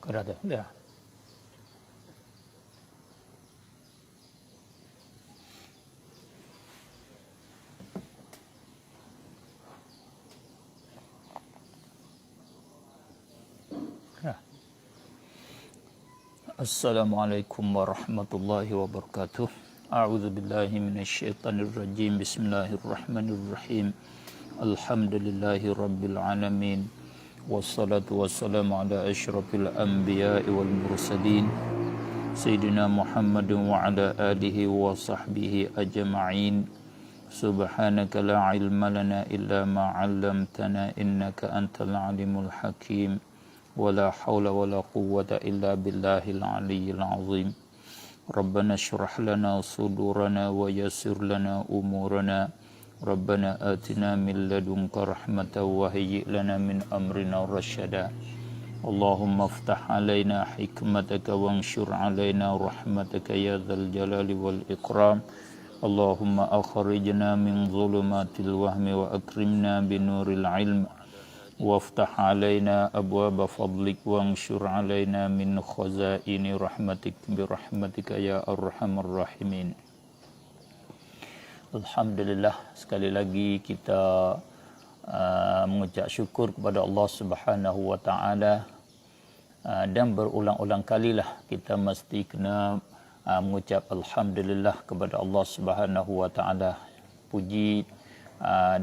Kerada, ya. Assalamualaikum warahmatullahi wabarakatuh. A'udzu billahi minasyaitonir rajim. Bismillahirrahmanirrahim. Alhamdulillahi rabbil alamin. Wassalatu wassalamu ala asyrafil anbiya'i wal mursalin Sayyidina Muhammadin wa ala alihi wa sahbihi ajma'in. Subhanaka la ilma lana illa ma 'allamtana innaka antal alimul hakim. ولا حول ولا قوة إلا بالله العلي العظيم ربنا اشرح لنا صدورنا ويسر لنا أمورنا ربنا آتنا من لدنك رحمة وهيئ لنا من أمرنا رشدا اللهم افتح علينا حكمتك وانشر علينا رحمتك يا ذا الجلال والإكرام اللهم أخرجنا من ظلمات الوهم وأكرمنا بنور العلم وافتح علينا أبواب فضلك وانشر علينا من خزائن رحمتك برحمتك يا أرحم الراحمين. Alhamdulillah, sekali lagi kita mengucap syukur kepada Allah Subhanahu wa taala dan berulang-ulang kalilah kita mesti kena mengucap alhamdulillah kepada Allah Subhanahu wa taala. Puji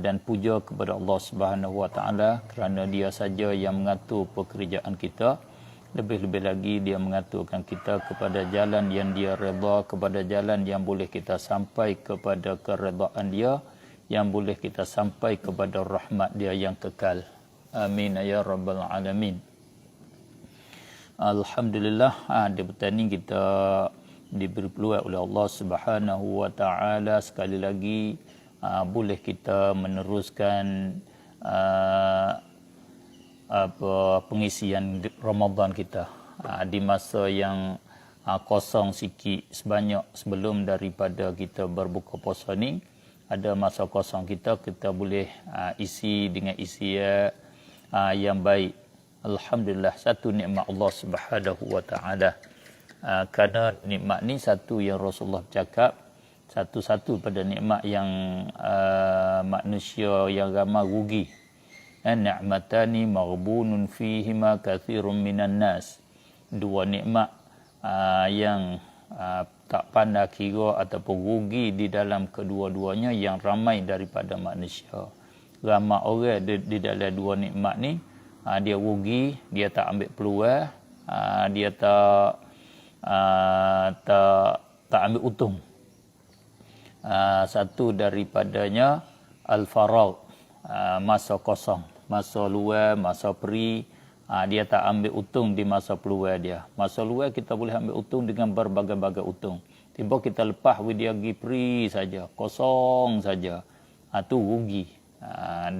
dan puja kepada Allah Subhanahu wa taala kerana dia saja yang mengatur pekerjaan kita, lebih-lebih lagi dia mengaturkan kita kepada jalan yang dia redha, kepada jalan yang boleh kita sampai kepada keredaan dia, yang boleh kita sampai kepada rahmat dia yang kekal. Amin ya rabbal alamin. Alhamdulillah, di petang ini kita diberi peluang oleh Allah Subhanahu wa taala sekali lagi boleh kita meneruskan pengisian Ramadan kita di masa yang kosong sikit sebanyak sebelum daripada kita berbuka puasa ni. Ada masa kosong kita boleh isi dengan isian yang baik. Alhamdulillah, satu nikmat Allah Subhanahu wa taala. Kerana nikmat ni satu yang Rasulullah bercakap, satu-satu pada nikmat yang manusia yang ramai rugi. Ni'matani maghbunun fihima kathirun minan nas. Dua nikmat yang tak pandai kira ataupun rugi di dalam kedua-duanya yang ramai daripada manusia. Ramai orang di dalam dua nikmat ni dia rugi, dia tak ambil peluang, dia tak ambil untung. Satu daripadanya al-faragh, masa kosong, masa luar, masa free. Dia tak ambil untung di masa peluang dia. Masa luar kita boleh ambil untung dengan berbagai-bagai untung. Tiba kita lepas dia pergi free saja, kosong saja, tu rugi.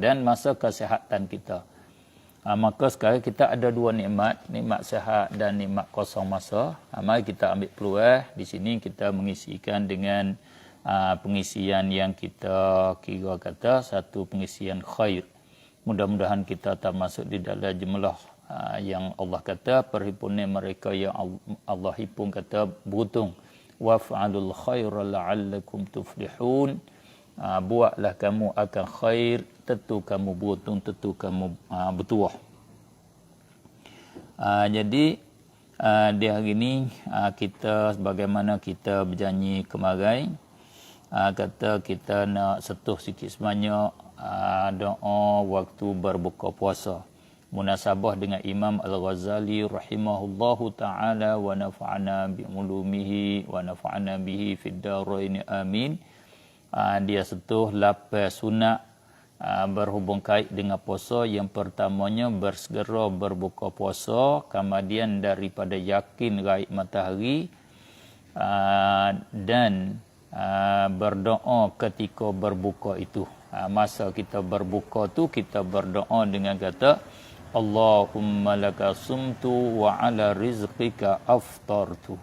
Dan masa kesihatan kita, maka sekarang kita ada dua nikmat, nikmat sihat dan nikmat kosong masa. Mari kita ambil peluang di sini, kita mengisikan dengan pengisian yang kita kira kata satu pengisian khair. Mudah-mudahan kita termasuk di dalam jumlah yang Allah kata perhimpunan mereka yang Allah himpun kata beruntung. Waf'alul khaira la'allakum tuflihun. Buatlah kamu akan khair, tentu kamu beruntung, tentu kamu bertuah. Jadi di hari ini kita sebagaimana kita berjanji kemarin, kata kita nak sentuh sikit sebanyak doa waktu berbuka puasa. Munasabah dengan Imam Al-Ghazali rahimahullahu ta'ala wa nafa'ana bi'ulumihi wa nafa'ana bihi fid darain amin. Dia sentuh 8 sunat berhubung kait dengan puasa. Yang pertamanya bersegera berbuka puasa, kemudian daripada yakin raib matahari, dan berdoa ketika berbuka itu. Masa kita berbuka tu kita berdoa dengan kata Allahumma laka sumtu wa ala rizqika aftartu.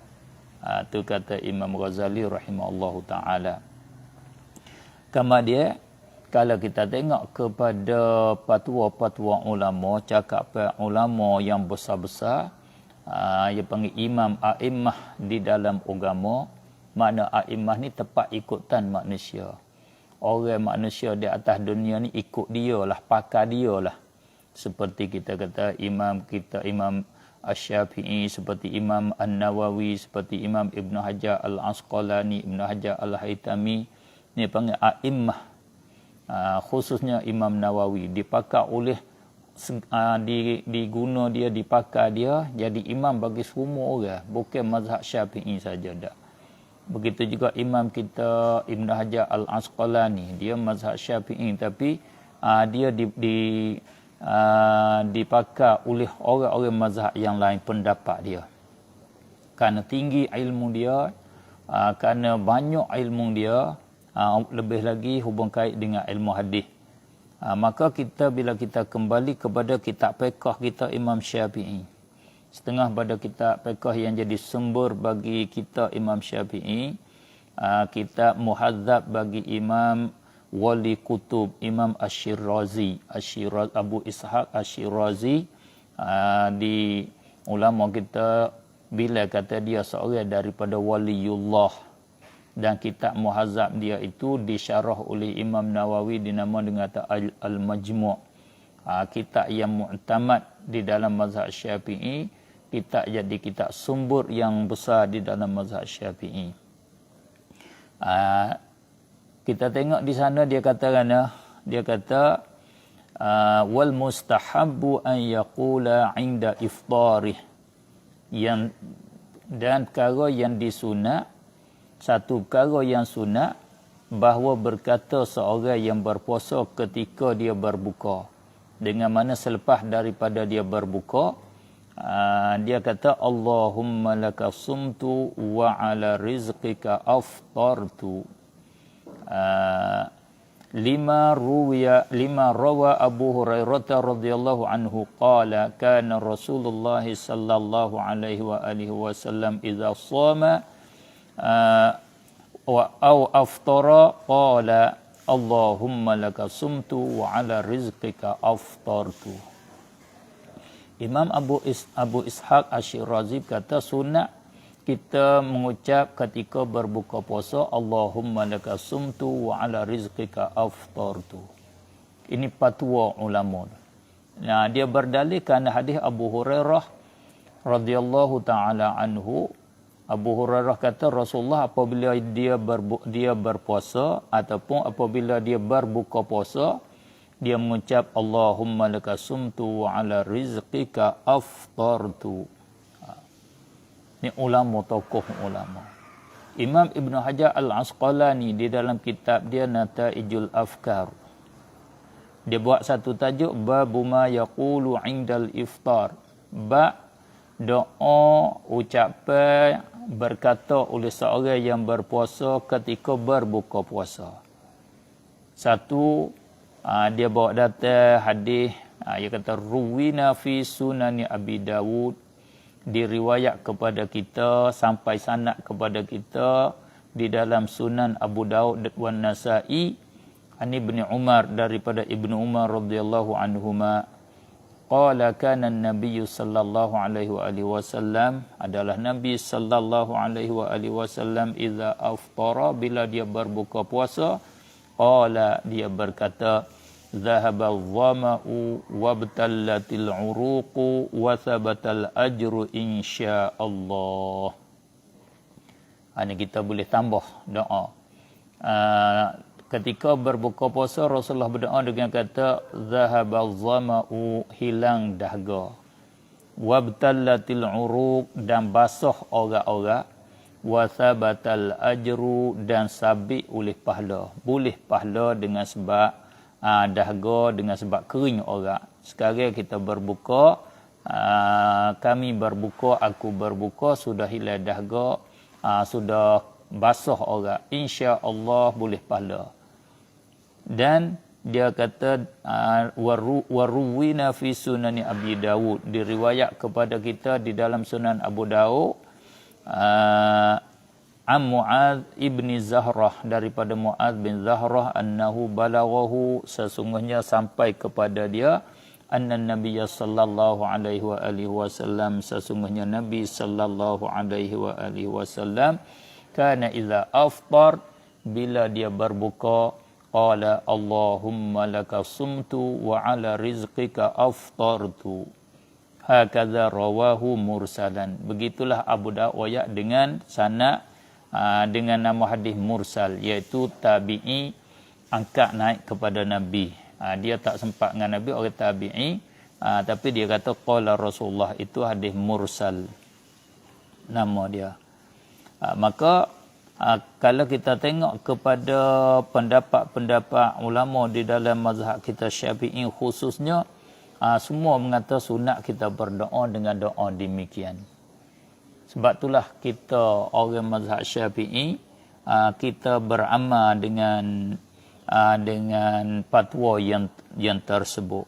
Itu kata Imam Ghazali rahimahullahu ta'ala. Kemudian kalau kita tengok kepada fatwa-fatwa ulama, cakap ulama yang besar-besar, yang panggil imam a'immah di dalam agama, makna a'immah ni tempat ikutan manusia. Orang manusia di atas dunia ni ikut dia lah, pakar dia lah. Seperti kita kata imam kita, Imam Asy-Syafi'i, seperti Imam An-Nawawi, seperti Imam Ibn Hajar Al-Asqalani, Ibn Hajar Al-Haytami, ni panggil a'immah. Khususnya Imam Nawawi dipakai oleh diguna dia, dipakai dia jadi imam bagi semua orang, bukan mazhab Syafi'i saja dak. Begitu juga imam kita Ibn Hajar Al-Asqalani, dia mazhab Syafi'i tapi dia dipakai oleh orang-orang mazhab yang lain pendapat dia. Kerana tinggi ilmu dia, kerana banyak ilmu dia, lebih lagi hubung kait dengan ilmu hadis. Maka kita bila kita kembali kepada kitab fiqh kita Imam Syafi'i, setengah pada kitab fiqh yang jadi sumber bagi kita Imam Syafi'i, kitab Muhadzab bagi Imam Wali Kutub Imam Asy-Syirazi, Abu Ishaq Asy-Syirazi, di ulama kita bila kata dia seorang daripada waliullah. Dan kitab Muhadzab dia itu disyarah oleh Imam Nawawi dinama dengan Al-Majmu'. Kitab yang mu'tamad di dalam mazhab Syafi'i, kitab jadi kitab sumber yang besar di dalam mazhab Syafi'i. Kita tengok di sana dia kata wal mustahabbu an yaqula 'inda iftarih, dan perkara yang disunat, satu perkara yang sunat bahawa berkata seorang yang berpuasa ketika dia berbuka, dengan mana selepas daripada dia berbuka, dia kata Allahumma laka sumtu wa ala rizqika aftartu. Lima rawa Abu Hurairah radhiyallahu anhu qala kana Rasulullah sallallahu alaihi wa alihi wasallam idza shama au aftara qala Allahumma laka sumtu wa ala rizqika aftartu. Imam Abu Ishaq Asy-Syirazi kata sunat kita mengucap ketika berbuka puasa Allahumma laka sumtu wa ala rizqika aftartu. Ini fatwa ulama. Nah, dia berdalilkan hadis Abu Hurairah radhiyallahu taala anhu. Abu Hurairah kata Rasulullah apabila dia berpuasa ataupun apabila dia berbuka puasa, dia mengucap Allahumma laka sumtu wa ala rizqika aftartu. Ini ulama, tokoh ulama. Imam Ibn Hajar Al-Asqalani di dalam kitab dia Nataijul Afkar, dia buat satu tajuk babu ma yaqulu indal iftar, bab doa ucapan berkata oleh seorang yang berpuasa ketika berbuka puasa. Satu, dia bawa data hadis, dia kata ruwina fi sunani Abi Dawud, diriwayat kepada kita sampai sanad kepada kita di dalam Sunan Abu Daud dan Nasa'i, an Ibnu Umar, daripada Ibnu Umar radhiyallahu anhuma, qala kana an-nabiy sallallahu alaihi wa alihi wasallam, adalah Nabi sallallahu alaihi wa alihi wasallam idza aftara, bila dia berbuka puasa, qala, dia berkata dhahaba adh-dhama'u wabtallatil 'uruqu wa thabatal ajru insyaallah. Ini kita boleh tambah doa. Ketika berbuka puasa Rasulullah berdoa dengan kata dhahaba adh-dhama'u, hilang dahaga, wabtallatil 'uruq, dan basah orak-orak, wa thabatal ajru, dan sabit oleh pahala. Boleh pahala dengan sebab dahaga, dengan sebab kering orak. Sekarang kita berbuka, kami berbuka, aku berbuka, sudah hilang dahaga, sudah basah orak, insya-Allah boleh pahala. Dan dia kata waruwina fi sunani Abi Dawud, diriwayat kepada kita di dalam Sunan Abu Daud, Mu'adz ibni Zahrah, daripada Mu'adz bin Zahrah, annahu balaghahu, sesungguhnya sampai kepada dia, anna nabiyya sallallahu alaihi wa alihi wasallam, sesungguhnya Nabi sallallahu alaihi wa alihi wasallam, kana idza aftar, bila dia berbuka, qala Allahumma laka sumtu wa ala rizqika aftartu. Hakadha rawahu mursalan. Begitulah Abu Daud riwayat dengan sanad dengan nama hadis mursal, iaitu tabi'i angkat naik kepada Nabi. Dia tak sempat dengan Nabi, orang tabi'i, tapi dia kata qala Rasulullah, itu hadis mursal nama dia. Maka kalau kita tengok kepada pendapat-pendapat ulama di dalam mazhab kita Syafi'i khususnya, semua mengata sunat kita berdoa dengan doa demikian. Sebab itulah kita orang mazhab Syafi'i, kita beramal dengan fatwa yang tersebut.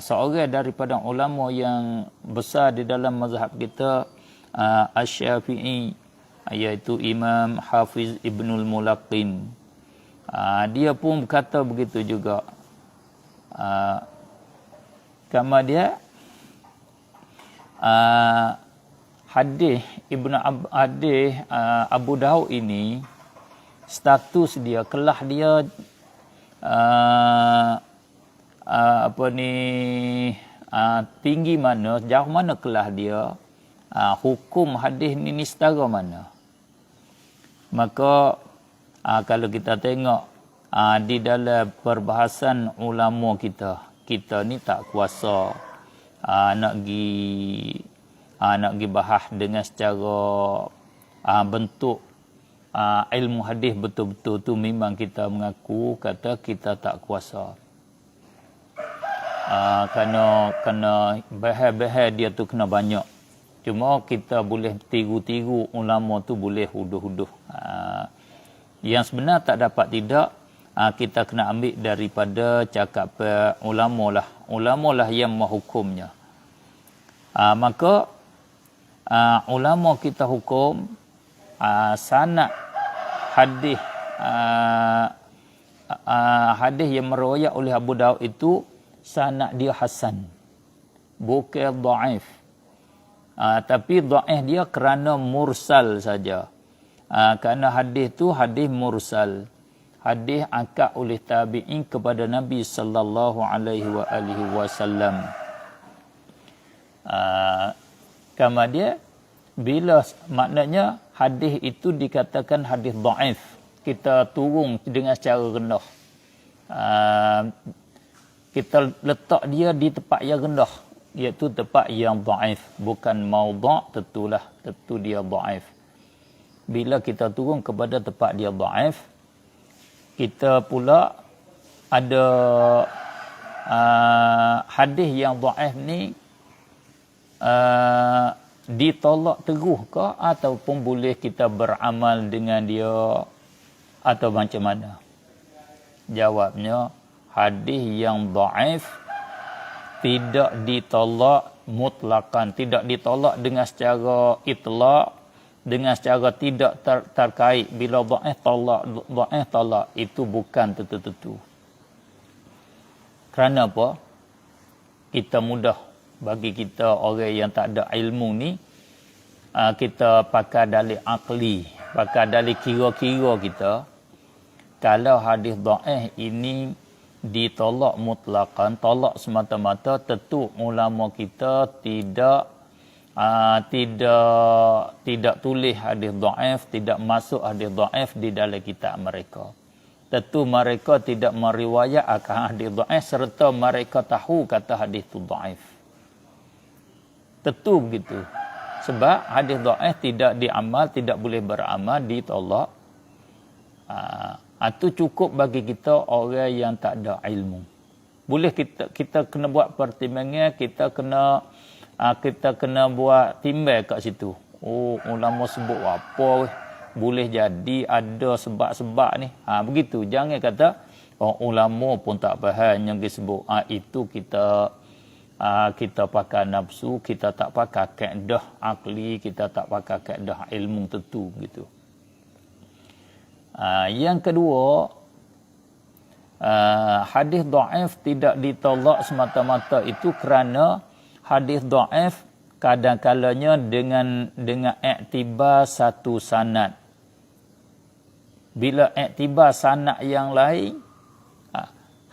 Seorang daripada ulama yang besar di dalam mazhab kita Asy-Syafi'i, iaitu Imam Hafiz Ibnul Mulaqin, dia pun berkata begitu juga. Kama dia hadis Abu Daud ini, status dia, kelah dia tinggi mana, jauh mana kelah dia, hukum hadis ni setara mana. Maka kalau kita tengok di dalam perbahasan ulama kita ni tak kuasa nak pergi bahas dengan secara bentuk ilmu hadis betul-betul tu, memang kita mengaku kata kita tak kuasa. Kena bahas dia tu kena banyak. Cuma kita boleh tiru-tiru ulama tu, boleh huduh-huduh. Yang sebenar tak dapat tidak, kita kena ambil daripada cakap ulama lah yang menghukumnya. Maka ulama kita hukum sanad hadis hadis yang meriwayat oleh Abu Daud itu sanad dia hasan, bukan dhaif. Tapi dhaif dia kerana mursal saja. Kerana hadis tu hadis mursal, hadis angkat oleh tabi'in kepada Nabi sallallahu alaihi wa alihi wasallam. Kama dia, bila maknanya hadis itu dikatakan hadis dhaif, kita turun dengan secara rendah, kita letak dia di tempat yang rendah, iaitu tempat yang dhaif, bukan maudha', tentu dia dhaif. Bila kita turun kepada tempat dia dhaif, kita pula ada hadis yang dhaif ni ditolak teguh ke, ataupun boleh kita beramal dengan dia, atau macam mana? Jawabnya, hadis yang dhaif tidak ditolak mutlaqan, tidak ditolak dengan secara itlaq, dengan secara tidak terkait. Bila dhaif tolak, itu bukan tentu-tentu. Kerana apa? Kita mudah bagi kita orang yang tak ada ilmu ni, kita pakai dalil akli, pakai dalil kira-kira kita. Kalau hadis dhaif ini ditolak mutlaqan, tolak semata-mata, tentu ulama kita tidak tulis hadis dhaif, tidak masuk hadis dhaif di dalam kitab mereka. Tentu mereka tidak meriwayat akan hadis dhaif, serta mereka tahu kata hadis itu dhaif. Tentu begitu. Sebab hadis dhaif tidak diamal, tidak boleh beramal, ditolak. Itu cukup bagi kita orang yang tak ada ilmu. Boleh kita kena buat pertimbangan, kita kena buat timbang kat situ. Oh, ulama sebut apa, boleh jadi ada sebab-sebab ni. Begitu. Jangan kata ulama pun tak faham yang disebut. Itu kita kita pakai nafsu, kita tak pakai kaedah akli, kita tak pakai kaedah ilmu tentu gitu. Yang kedua, hadis dhaif tidak ditolak semata-mata itu kerana hadis dhaif kadang-kalanya dengan iktibar satu sanad. Bila iktibar sanad yang lain,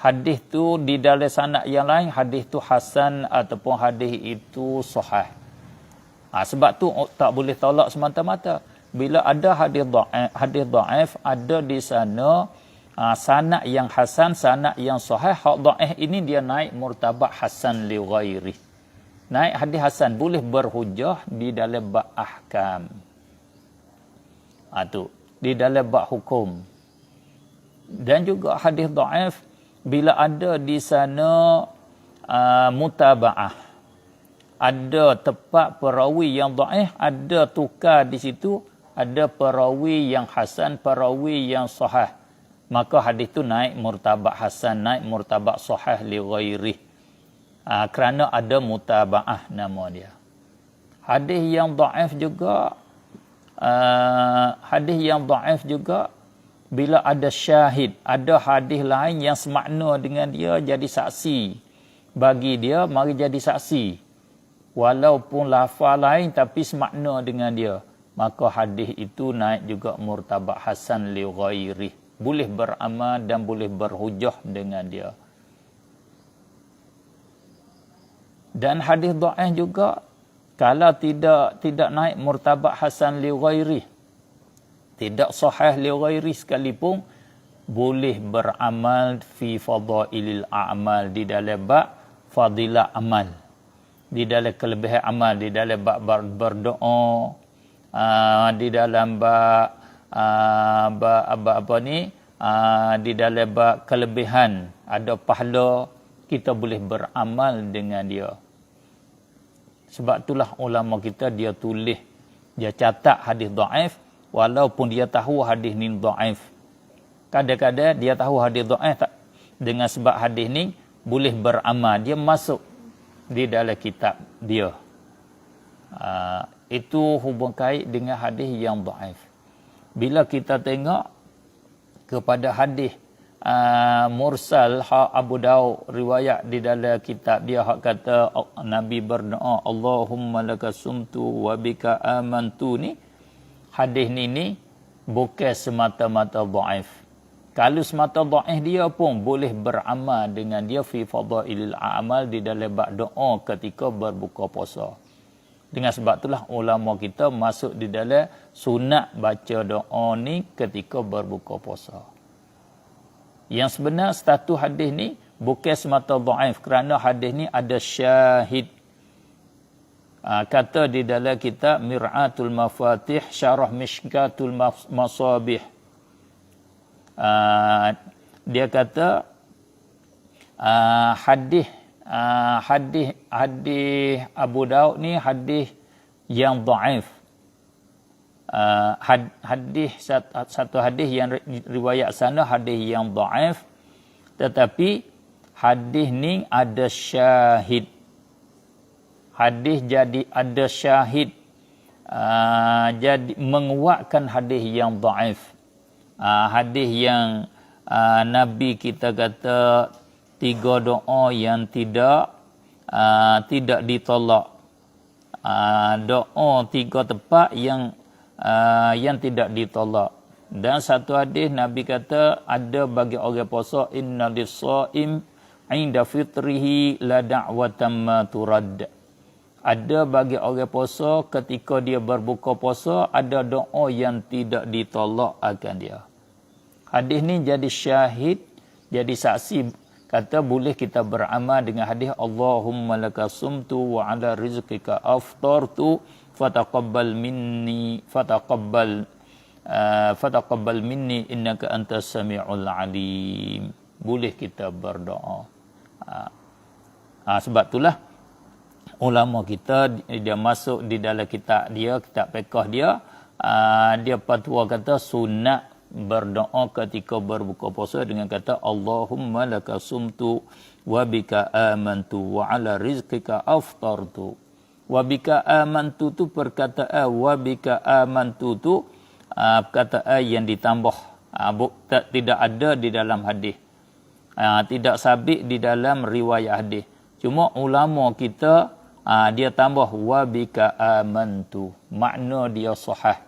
hadis tu di dalam sanad yang lain, hadis tu hasan ataupun hadis itu sahih. Sebab tu tak boleh tolak semata-mata. Bila ada hadis dhaif, ada di sana sanad yang hasan, sanad yang sahih. Hak dhaif ini dia naik martabat hasan li ghairi. Naik hadis hasan boleh berhujah di dalam bab ahkam. Tu di dalam bab hukum. Dan juga hadis dhaif bila ada di sana mutabaah, ada tepat perawi yang dhaif, ada tukar di situ, ada perawi yang hasan, perawi yang sahih, maka hadis tu naik martabat hasan, naik martabat sahih li ghairi. Kerana ada mutabaah nama dia. Hadis yang dhaif juga bila ada syahid, ada hadis lain yang semakna dengan dia jadi saksi bagi dia, mari jadi saksi. Walaupun lafaz lain tapi semakna dengan dia, maka hadis itu naik juga martabat hasan li ghairi. Boleh beramal dan boleh berhujah dengan dia. Dan hadis dhaif juga kalau tidak naik martabat hasan li ghairi, tidak sahih li ghairi sekalipun, boleh beramal fi fadailil a'mal, di dalam bab fadilah amal, di dalam kelebihan amal, di dalam bab berdoa, di dalam bab di dalam bab kelebihan, ada pahala, kita boleh beramal dengan dia. Sebab itulah ulama kita dia tulis, dia catat hadis dhaif walaupun dia tahu hadis ni dhaif. Kadang-kadang dia tahu hadis dhaif dengan sebab hadis ni boleh beramal, dia masuk di dalam kitab dia. Itu hubung kait dengan hadis yang dhaif. Bila kita tengok kepada hadis mursal hak Abu Daud riwayat di dalam kitab dia, hak kata Nabi berdoa Allahumma laka sumtu wa bika amantu, ni hadis ni bukan semata-mata dhaif. Kalau semata dhaif dia pun boleh beramal dengan dia fi fadailil a'mal, di dalam bab doa ketika berbuka puasa. Dengan sebab itulah ulama kita masuk di dalam sunat baca doa ni ketika berbuka puasa. Yang sebenar status hadis ni bukan semata dhaif, kerana hadis ni ada syahid. Kata di dalam kitab Mir'atul Mafatih Syarah Mishkatul Masabih, dia kata hadis Abu Daud ni hadis yang dhaif. Satu hadis yang riwayat sana hadis yang dhaif, tetapi hadis ni ada syahid. Hadis jadi ada syahid, jadi menguatkan hadis yang dhaif. Hadis yang Nabi kita kata 3 doa yang tidak ditolak. Doa 3 tempat yang tidak ditolak. Dan satu hadis Nabi kata ada bagi orang puasa inna lis-shaim 'inda fitrihi la da'watan ma turad. Ada bagi orang puasa ketika dia berbuka puasa ada doa yang tidak ditolak akan dia. Hadis ni jadi syahid, jadi saksi, kata boleh kita beramal dengan hadis Allahumma laka sumtu wa ala rizqika aftartu fataqabbal minni innaka antas samiul alim. Boleh kita berdoa. Sebab itulah ulama kita dia masuk di dalam kitab dia, kitab fiqh dia, dia fatwa kata sunat berdoa ketika berbuka puasa dengan kata Allahumma laka sumtu wa bika amantu wa ala rizqika aftartu. Wa bika amantu tu perkataan wa bika amantu tu perkataan yang ditambah, tidak ada di dalam hadis, tidak sabit di dalam riwayat hadis. Cuma ulama kita dia tambah wa bika amantu, makna dia sahih.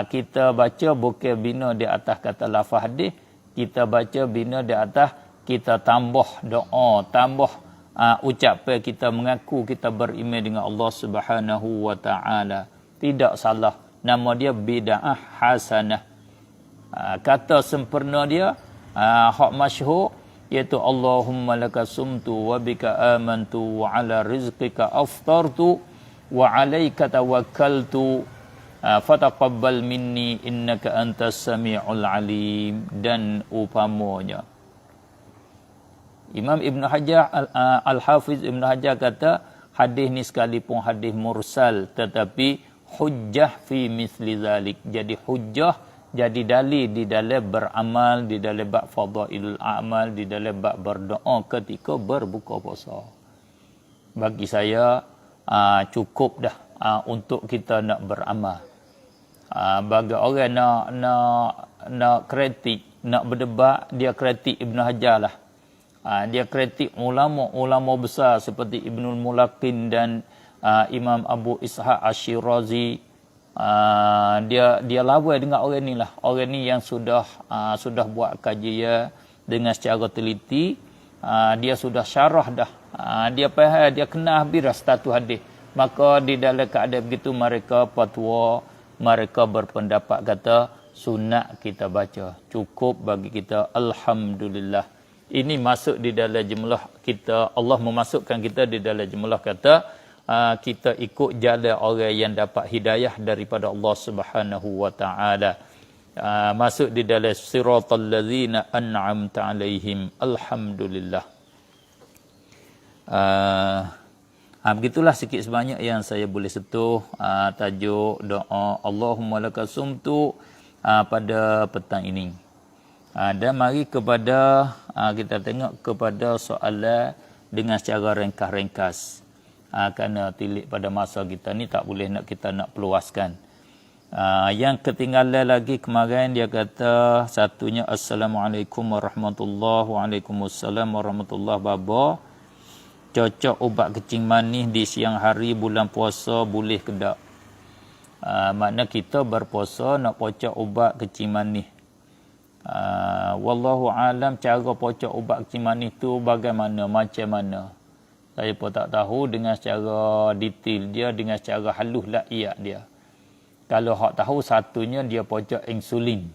Kita baca bukan bina di atas kata lafaz hadis, kita baca bina di atas kita tambah doa, tambah ucapan kita mengaku kita beriman dengan Allah Subhanahu wa taala. Tidak salah, nama dia bid'ah hasanah. Kata sempurna dia hak masyhur iaitu Allahumma laka sumtu wa bika amantu wa ala rizqika aftartu wa alaika tawakkaltu fataqabbal minni innaka antas samiul alim dan upamanya. Imam Ibn Hajar Al-Hafiz Ibn Hajar kata hadis ni sekalipun hadis mursal tetapi hujjah fi misli zalik, jadi hujjah, jadi dalil di dalam beramal, di dalam bab fadailul amal, di dalam bab berdoa ketika berbuka puasa. Bagi saya cukup dah untuk kita nak beramal. Bagi orang nak kritik, nak berdebat, dia kritik Ibn Hajar lah. Dia kritik ulama besar seperti Ibnul Mulaqin dan Imam Abu Ishaq Ash-Shirazi. Dia lawan dengan orang ni lah. Orang ni yang sudah buat kajian dengan secara teliti. Dia sudah syarah dah. Dia faham, dia kenal habis status hadis. Maka di dalam keadaan begitu mereka fatwa, mereka berpendapat kata sunat kita baca. Cukup bagi kita, alhamdulillah. Ini masuk di dalam jumlah kita, Allah memasukkan kita di dalam jumlah kata kita ikut jalan orang yang dapat hidayah daripada Allah Subhanahu wa taala. Masuk di dalam siratal ladzina an'amta alaihim. Alhamdulillah. Begitulah sikit sebanyak yang saya boleh sentuh tajuk doa Allahumma laka sumtu pada petang ini. Dan mari kepada kita tengok kepada soalan dengan secara ringkas-ringkas. Kerana tilik pada masa kita ni tak boleh kita nak peluaskan. Yang ketinggalan lagi kemarin dia kata satunya Assalamualaikum warahmatullahi Waalaikumsalam warahmatullahi baba. Cocok ubat kecing manis di siang hari bulan puasa boleh ke tak? Makna kita berpuasa nak pocok ubat kecing manis. Wallahu alam cara pocok ubat kecing manis tu bagaimana, macam mana. Saya pun tak tahu dengan secara detail dia, dengan secara halus la'iyak dia. Kalau hak tahu satunya dia pocok insulin.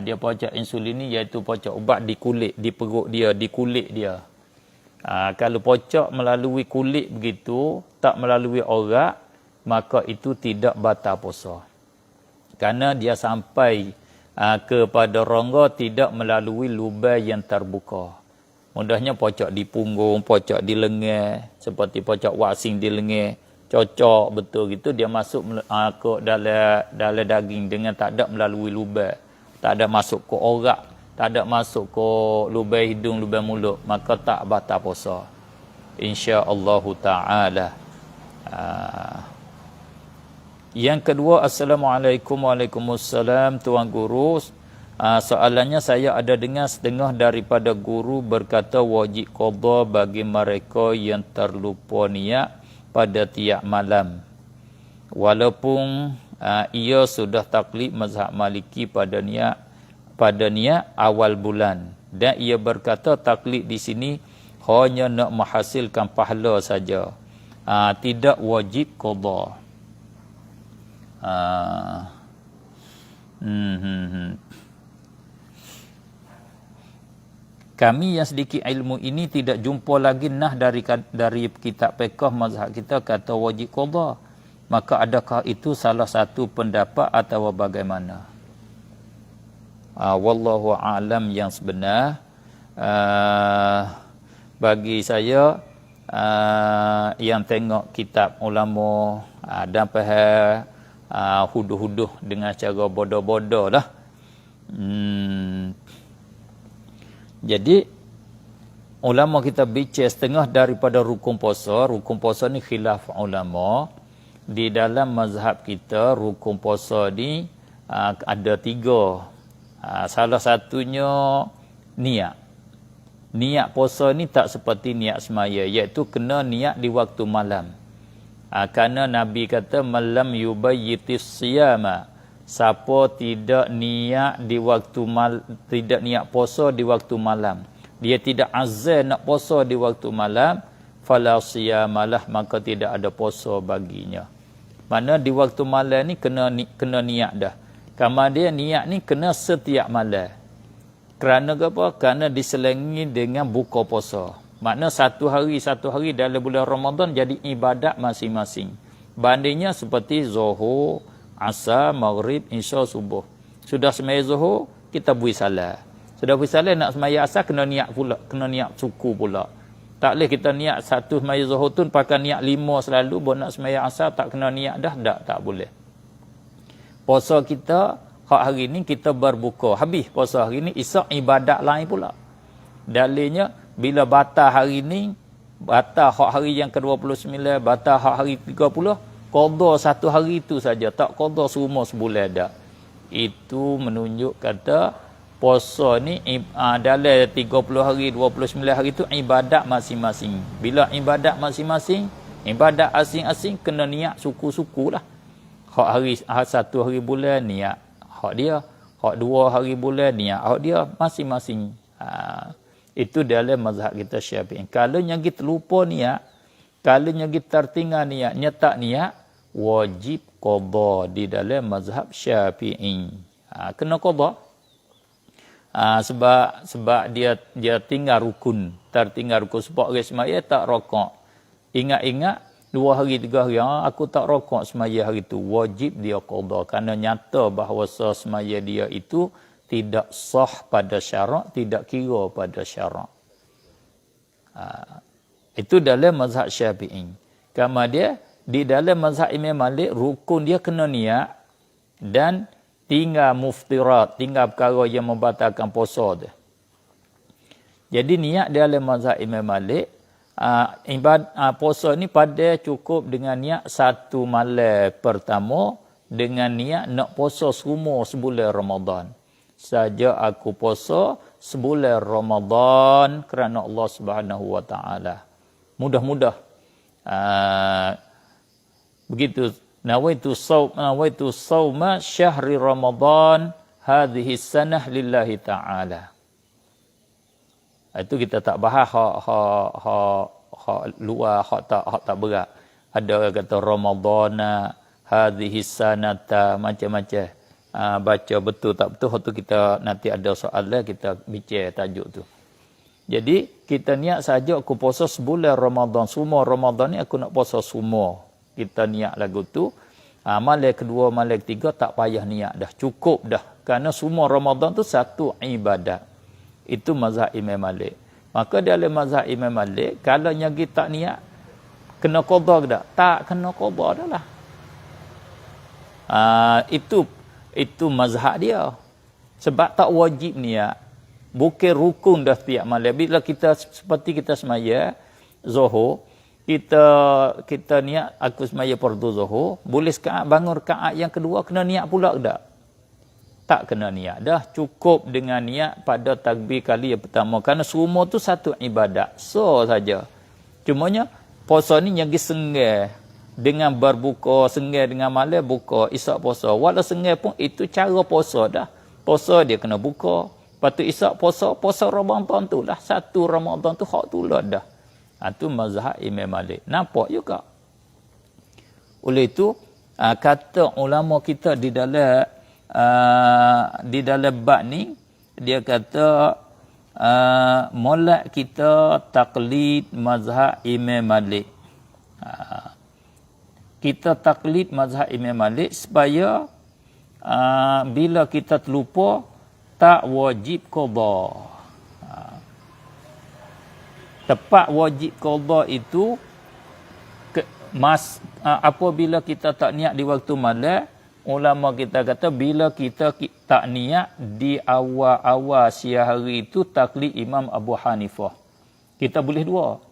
Dia pocok insulin ni iaitu pocok ubat di kulit, di perut dia, di kulit dia. Kalau pocok melalui kulit begitu, tak melalui orat, maka itu tidak batal puasa. Kerana dia sampai kepada rongga tidak melalui lubang yang terbuka. Mudahnya pocok di punggung, pocok di lengan, seperti pocok wasing di lengan, cocok betul gitu dia masuk ke dalam daging dengan tak ada melalui lubang, tak ada masuk ke orak, tak ada masuk ke lubang hidung, lubang mulut, maka tak batal puasa. Insya-Allah taala. Yang kedua, Assalamualaikum Waalaikumsalam Tuan Guru. Soalannya saya ada dengar setengah daripada guru berkata wajib qada bagi mereka yang terlupa niat pada tiap malam. Walaupun ia sudah taklid mazhab Maliki pada niat awal bulan. Dan ia berkata taklid di sini hanya nak menghasilkan pahala saja. Tidak wajib qada. Kami yang sedikit ilmu ini tidak jumpa lagi nah dari kitab fiqh mazhab kita kata wajib qada. Maka adakah itu salah satu pendapat atau bagaimana? Wallahu a'lam yang sebenar. Bagi saya yang tengok kitab ulama dan faham huduh-huduh dengan cara bodoh-bodoh lah. Jadi ulama kita bincang setengah daripada rukun puasa. Rukun puasa ni khilaf ulama. Di dalam mazhab kita rukun puasa ni ada 3. Salah satunya niat. Niat puasa ni tak seperti niat semaya, iaitu kena niat di waktu malam. Kerana Nabi kata malam yubayyitis siyama, siapa tidak niat di waktu tidak niat puasa di waktu malam, dia tidak azan nak puasa di waktu malam, fala siyamalah, maka tidak ada puasa baginya. Mana di waktu malam ni kena niat dah. Kemudian niat ni kena setiap malam. Kerana apa? Kerana diselingi dengan buka puasa. Makna satu hari dalam bulan Ramadan jadi ibadat masing-masing. Bandingnya seperti Zuhur, Asar, Maghrib, Isya, Subuh. Sudah semaya Zuhur, kita beri salat. Sudah beri salat, nak semaya Asar, kena niat pula. Kena niat suku pula. Tak boleh kita niat satu semaya Zuhur tu pakai niat 5 selalu, buat nak semaya Asar tak kena niat dah, tak boleh. Puasa kita, hak hari ni kita berbuka. Habis puasa hari ni, esok ibadat lain pula. Dalilnya, bila batal hari ni, batal hak hari yang ke-29, batal hak hari 30, qada satu hari itu saja. Tak qada semua sebulan dah. Itu menunjuk kata, puasa ni dalam 30 hari, 29 hari itu ibadat masing-masing. Bila ibadat masing-masing, ibadat asing-asing kena niat suku-suku lah. Hak hari satu hari bulan niat hak dia, hak 2 hari bulan niat hak dia, masing-masing. Itu dalam mazhab kita Syafi'i. Kalau yang kita lupa niat, kalau yang kita tertinggal niat, nyetak niat, wajib qada di dalam mazhab Syafi'i. Kena qada. Sebab dia tinggal rukun, tertinggal rukun. Sebab orang semaya tak rokok. Ingat-ingat 2 hari 3 hari aku tak rokok semaya hari itu, wajib dia qada, kerana nyata bahawa semaya dia itu tidak sah pada syarak, tidak kira pada syarak. Itu dalam mazhab Syafi'i. Kemudian di dalam mazhab Imam Malik, rukun dia kena niat dan tinggal muftirat, tinggal perkara yang membatalkan puasa dia. Jadi niat dalam mazhab Imam Malik, puasa ni pada cukup dengan niat satu malam pertama dengan niat nak puasa semua sebulan Ramadan. Saja aku puasa sebulan Ramadan kerana Allah Subhanahu wa taala. Mudah-mudah begitu. Nawaitu sauma syahri Ramadan hadhihi sanah lillahi taala. Itu kita tak bahas hak luar, hak tak berat. Ada orang kata Ramadana hadhihi sanata, macam-macam. Baca betul tak betul, hak tu kita nanti ada soalan kita bincang tajuk tu. Jadi kita niat saja aku puasa sebulan Ramadan, semua Ramadan ni aku nak puasa semua. Kita niat lagu tu. Malam kedua, malam ketiga tak payah niat dah, cukup dah. Kerana semua Ramadan tu satu ibadat. Itu mazhab Imam Malik. Maka dalam mazhab Imam Malik, kalau yang kita tak niat, kena qada ke tak? Tak kena qada dah lah. Itu mazhab dia. Sebab tak wajib niat. Bukan rukun dah setiap malam. Bila kita, seperti kita semaya, Zuhur, kita niat, aku semaya fardu Zuhur, boleh sekarang bangun rakaat yang kedua, kena niat pula ke tak? Tak kena niat dah, cukup dengan niat pada takbir kali yang pertama, kerana semua tu satu ibadat saja. Cumanya puasa ni yang sengai dengan berbuka, sengai dengan malam buka, isyak puasa. Walau sengai pun itu cara puasa dah. Puasa dia kena buka, lepas tu isyak puasa Ramadan tu lah, satu Ramadan tu hak tu lah dah. Itu mazhab Imam Malik. Nampak juga. Oleh itu kata ulama kita di dalam bab ni, dia kata molek kita taklid mazhab Imam Malik. Kita taklid mazhab Imam Malik supaya bila kita terlupa tak wajib qada. Tepat wajib qada itu apabila kita tak niat di waktu malam, ulama kita kata bila kita tak niat di awal-awal siang hari itu taklid Imam Abu Hanifah. Kita boleh dua.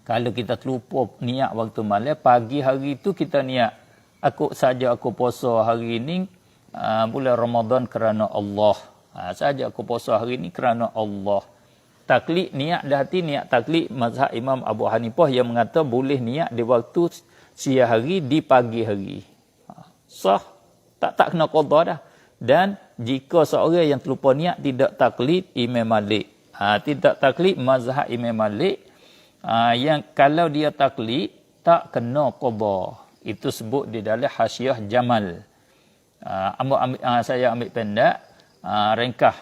Kalau kita terlupa niat waktu malam, pagi hari itu kita niat. Aku puasa hari ini bulan Ramadan kerana Allah. Saja aku puasa hari ini kerana Allah. Taklid niat dah hati, niat taklid mazhab Imam Abu Hanifah yang mengata boleh niat di waktu siang hari di pagi hari. Sah, tak kena qada dah. Dan jika seorang yang terlupa niat tidak taklid Imam Malik. Tidak taklid mazhab Imam Malik. Yang kalau dia taklid tak kena qada. Itu sebut di dalam Hasyiah Jamal. Saya ambil pendek, ringkas.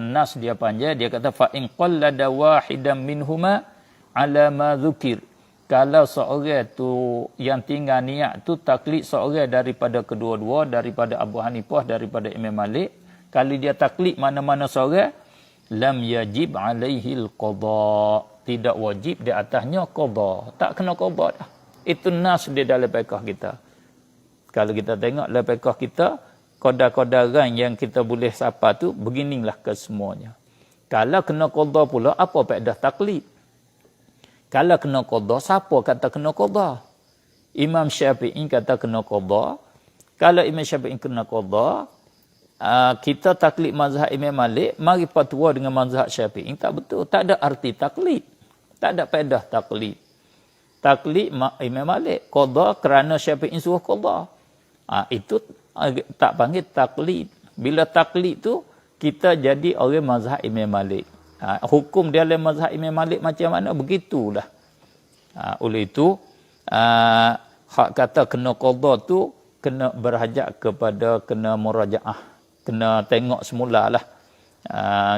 Nas dia panjang, dia kata fa in qallada wahidan minhuma ala ma dzukir. Kalau seorang tu yang tinggal niat tu taklid seorang daripada kedua-dua, daripada Abu Hanifah, daripada Imam Malik, kalau dia taklid mana-mana seorang, lam yajib alaihi al-qada. Tidak wajib di atasnya qada. Tak kena qada dah. Itu nas di dalam fiqh kita. Kalau kita tengok dalam fiqh kita, qada-qadaran yang kita boleh sapa tu beginilah kesemuanya. Kalau kena qada pula, apa faedah taklid? Kalau kena qada, siapa kata kena qada? Imam Syafi'i kata kena qada. Kalau Imam Syafi'i kena qada, kita taklid mazhab Imam Malik, mari fatwa dengan mazhab Syafi'i. Tak betul. Tak ada arti taklid. Tak ada faedah taklid. Taklid Imam Malik. Qada kerana Syafi'i suruh qada. Itu tak panggil taklid. Bila taklid tu, kita jadi orang mazhab Imam Malik. Hukum dia dalam mazhab Imam Malik macam mana? Begitulah. Oleh itu, hak kata kena qada tu, kena berhajat kepada kena murajaah. Kena tengok semula lah.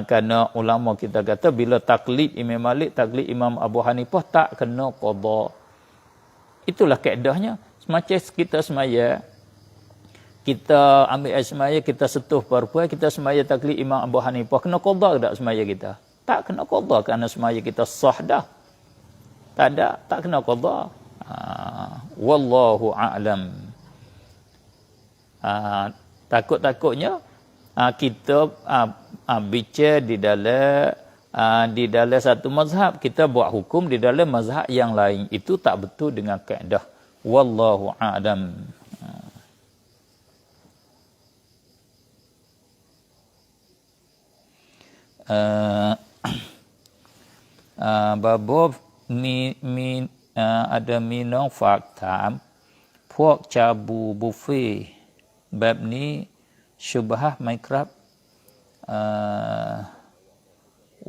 Kerana ulama kita kata bila taklid Imam Malik, taklid Imam Abu Hanifah tak kena qada. Itulah kaedahnya. Semacam kita semaya, kita ambil air semaya, kita setuh perempuan, kita semaya taklid Imam Abu Hanifah, kena qada tak semaya kita? Tak kena qada kerana semaya kita sah dah. Tak kena qada. Wallahu a'lam. Takut-takutnya kita bicara di dalam satu mazhab, kita buat hukum di dalam mazhab yang lain. Itu tak betul dengan kaedah. Wallahu a'lam. Babo ada minang fakta พวกชาบูบุฟเฟ่แบบนี้ชุบฮะไหมครับ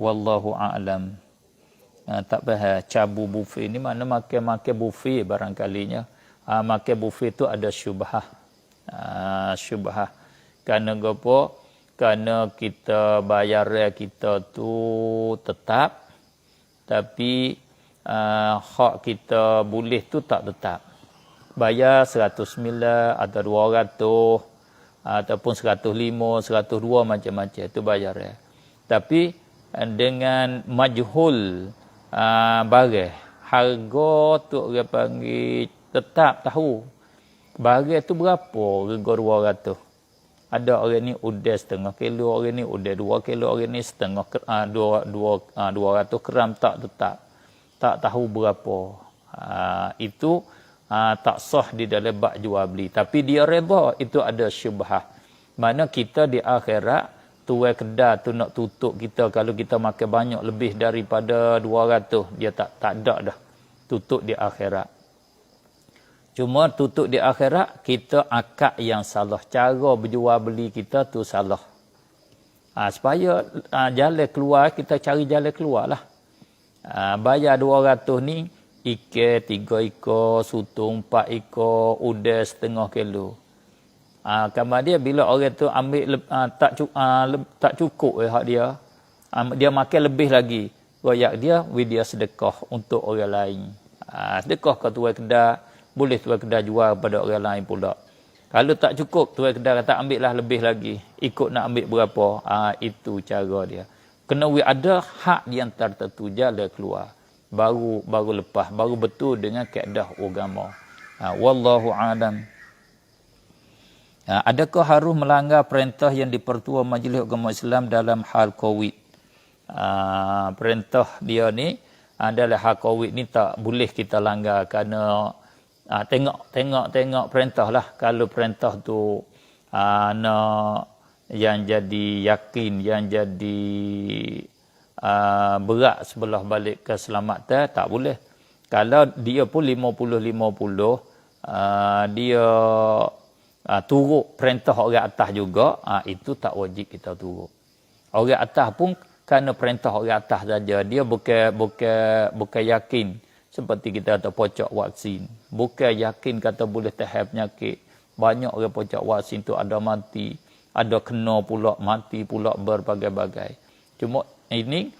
wallahu a'lam. Tak faham cabu buffet ni mana makan buffet barangkalinya. Makan buffet tu ada syubhah. Syubhah. Kerana apa? Kerana kita bayar kita tu tetap, tapi hak kita boleh tu tak tetap. Bayar 109 atau 200 ataupun 105, 102 macam-macam tu bayar. Tapi dengan majhul barang, harga tu orang panggil tetap tahu. Barang tu berapa harga 200. Ada orang ni udah setengah kilo, orang ni udah 2 kilo, orang ni setengah 200 gram tak tetap. Tak tahu berapa. Itu tak sah di dalam bab jual beli. Tapi dia redha, itu ada syubhah. Mana kita di akhirat, tuai kedai tu nak tutup kita kalau kita makan banyak lebih daripada 200. Dia tak ada dah. Tutup di akhirat. Cuma tutup di akhirat, kita akad yang salah. Cara berjual beli kita tu salah. Supaya jalan keluar, kita cari jalan keluar lah. Bayar 200 ni, ikan 3 ekor, sutung 4 ekor, udah setengah kilo. Kemudian bila orang tu ambil tak cukup hak dia, dia makan lebih lagi. Royak dia sedekah untuk orang lain. Sedekah ke tuai kedai, boleh tuai kedai jual pada orang lain pula. Kalau tak cukup, tuai kedai kata ambillah lebih lagi. Ikut nak ambil berapa. Itu cara dia. Kena ada hak yang tertentu jalan keluar. Baru lepas. Baru betul dengan kaedah agama. Wallahu a'lam. Adakah harus melanggar perintah yang dipertua Majlis Agama Islam dalam hal COVID? Perintah dia ni adalah hal COVID ni tak boleh kita langgar kerana tengok perintah lah. Kalau perintah tu yang jadi yakin, yang jadi berat sebelah balik keselamatan, tak boleh. Kalau dia pun 50-50, dia turut perintah orang atas juga, itu tak wajib kita turut. Orang atas pun kerana perintah orang atas saja, dia bukan yakin seperti kita kata pocok vaksin. Bukan yakin kata boleh tahan penyakit. Banyak orang pocok vaksin tu ada mati, ada kena pula, mati pula berbagai-bagai. Cuma ini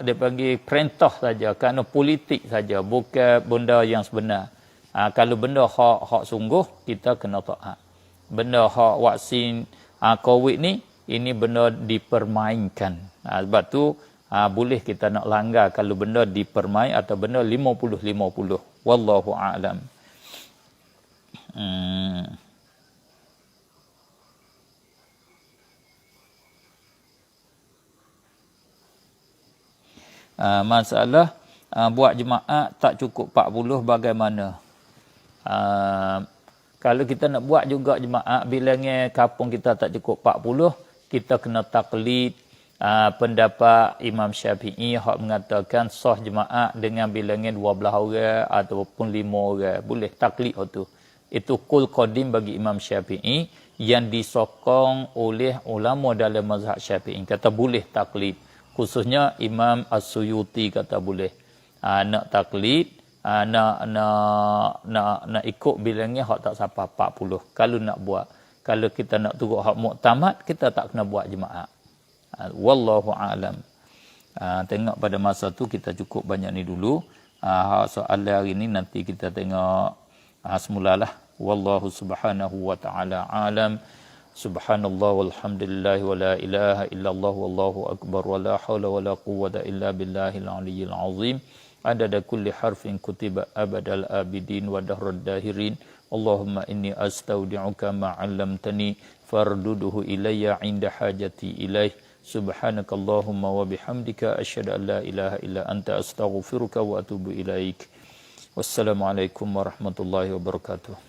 dia panggil perintah saja, kerana politik saja, bukan benda yang sebenar. Kalau benda hak sungguh, kita kena taat. Benda hak vaksin COVID ni, ini benda dipermainkan. Sebab tu boleh kita nak langgar kalau benda dipermain atau benda 50-50. Wallahu a'lam. Masalah buat jemaah tak cukup 40 bagaimana? Kalau kita nak buat juga jemaah, bilangnya kampung kita tak cukup 40, kita kena taklid pendapat Imam Syafi'i yang mengatakan sah jemaah dengan bilangan 12 orang ataupun 5 orang. Boleh taklid tu. Itu kul qadim bagi Imam Syafi'i yang disokong oleh ulama dalam mazhab Syafi'i. Kata boleh taklid. Khususnya Imam As-Suyuti kata boleh. Nak taklid, nak ikut bilangnya hak tak sampai 40. Kalau nak buat. Kalau kita nak turut hak muktamad, kita tak kena buat jemaah. Wallahu a'lam. Tengok pada masa tu kita cukup banyak ni dulu. Soalan hari ni nanti kita tengok semulalah. Wallahu subhanahu wa ta'ala alam. Subhanallah walhamdulillah wa la ilaha illallah wallahu akbar wa la hawla wa la quwwata illa billahil aliyyil azim. Adada kulli harfin kutiba abadal abidin wa dahrad dahirin. Allahumma inni astaudi'uka ma 'allamtani farduduhu ilayya 'inda hajati ilaih. Subhanakallahumma wa bihamdika asyhadu an la ilaha illa anta astaghfiruka wa atubu ilaik. Wassalamualaikum warahmatullahi wabarakatuh.